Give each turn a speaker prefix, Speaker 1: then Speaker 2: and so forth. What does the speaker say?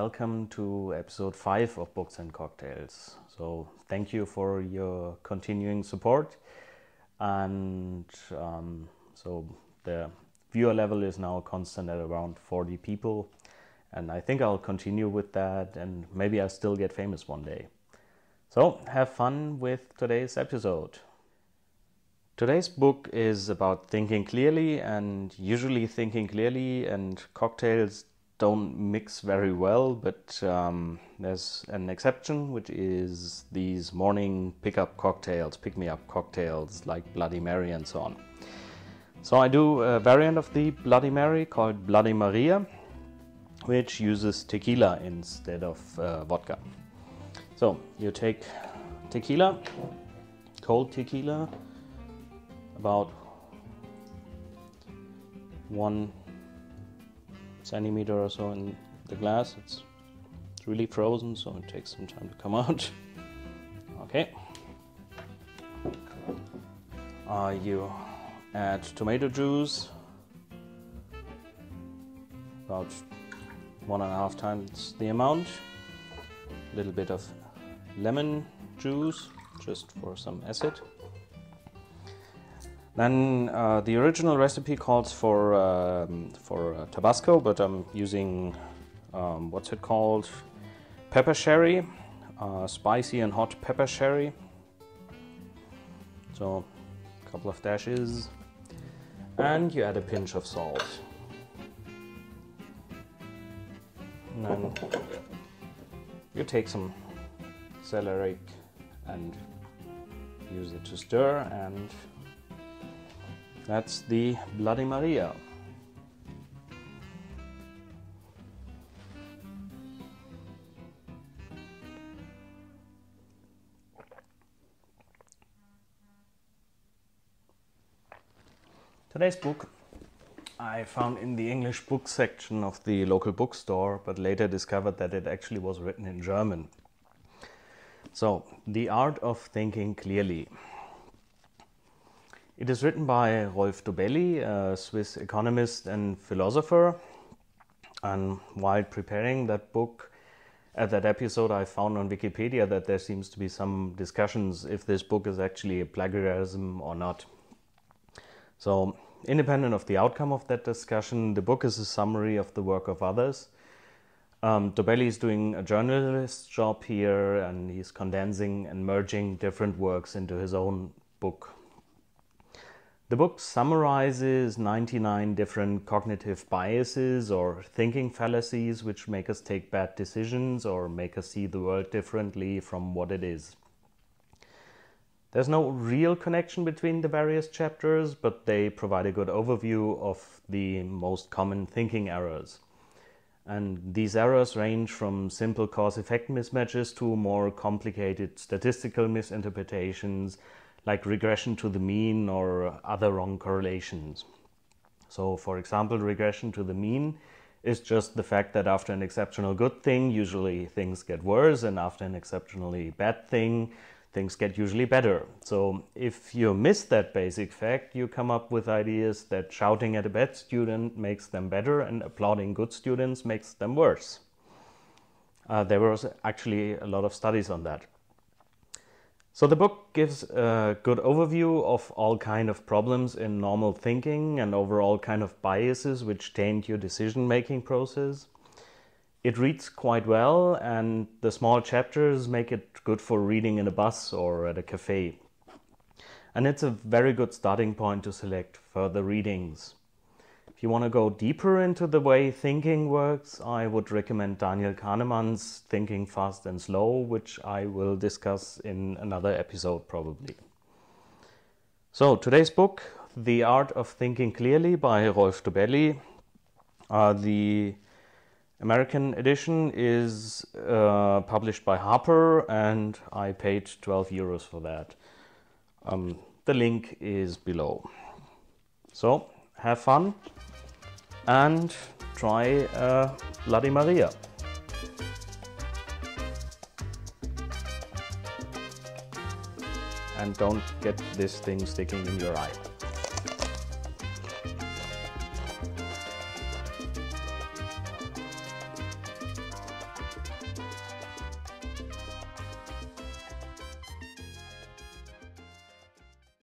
Speaker 1: welcome to episode 5 of Books and Cocktails. So thank you for your continuing support, and so the viewer level is now constant at around 40 people, and I think I'll continue with that, and maybe I'll still get famous one day. So have fun with today's episode. Today's book is about thinking clearly, and usually thinking clearly and cocktails don't mix very well, but there's an exception, which is these morning pick-up cocktails, pick-me-up cocktails like Bloody Mary and so on. So I do a variant of the Bloody Mary called Bloody Maria, which uses tequila instead of vodka. So you take tequila, cold tequila, about 1 centimeter or so in the glass. It's really frozen, so it takes some time to come out. Okay. You add tomato juice, about 1.5 times the amount. A little bit of lemon juice, just for some acid. Then the original recipe calls for Tabasco, but I'm using what's it called? Pepper sherry, spicy and hot pepper sherry. So a couple of dashes, and you add a pinch of salt. And then you take some celery and use it to stir, and that's the Bloody Maria. Today's book I found in the English book section of the local bookstore, but later discovered that it actually was written in German. So, The Art of Thinking Clearly. It is written by Ralf Dobelli, a Swiss economist and philosopher. And while preparing that book, that episode, I found on Wikipedia that there seems to be some discussions if this book is actually a plagiarism or not. So, independent of the outcome of that discussion, the book is a summary of the work of others. Dobelli is doing a journalist's job here, and he's condensing and merging different works into his own book. The book summarizes 99 different cognitive biases or thinking fallacies which make us take bad decisions or make us see the world differently from what it is. There's no real connection between the various chapters, but they provide a good overview of the most common thinking errors. And these errors range from simple cause-effect mismatches to more complicated statistical misinterpretations, like regression to the mean or other wrong correlations. So, for example, regression to the mean is just the fact that after an exceptional good thing, usually things get worse, and after an exceptionally bad thing, things get usually better. So if you miss that basic fact, you come up with ideas that shouting at a bad student makes them better and applauding good students makes them worse. There was actually a lot of studies on that. So the book gives a good overview of all kind of problems in normal thinking and overall kind of biases which taint your decision-making process. It reads quite well, and the small chapters make it good for reading in a bus or at a cafe. And it's a very good starting point to select further readings. If you want to go deeper into the way thinking works, I would recommend Daniel Kahneman's Thinking Fast and Slow, which I will discuss in another episode probably. So today's book, The Art of Thinking Clearly by Ralf Dobelli. The American edition is published by Harper, and I paid 12 euros for that. The link is below. So have fun and try Bloody Maria. And don't get this thing sticking in your eye.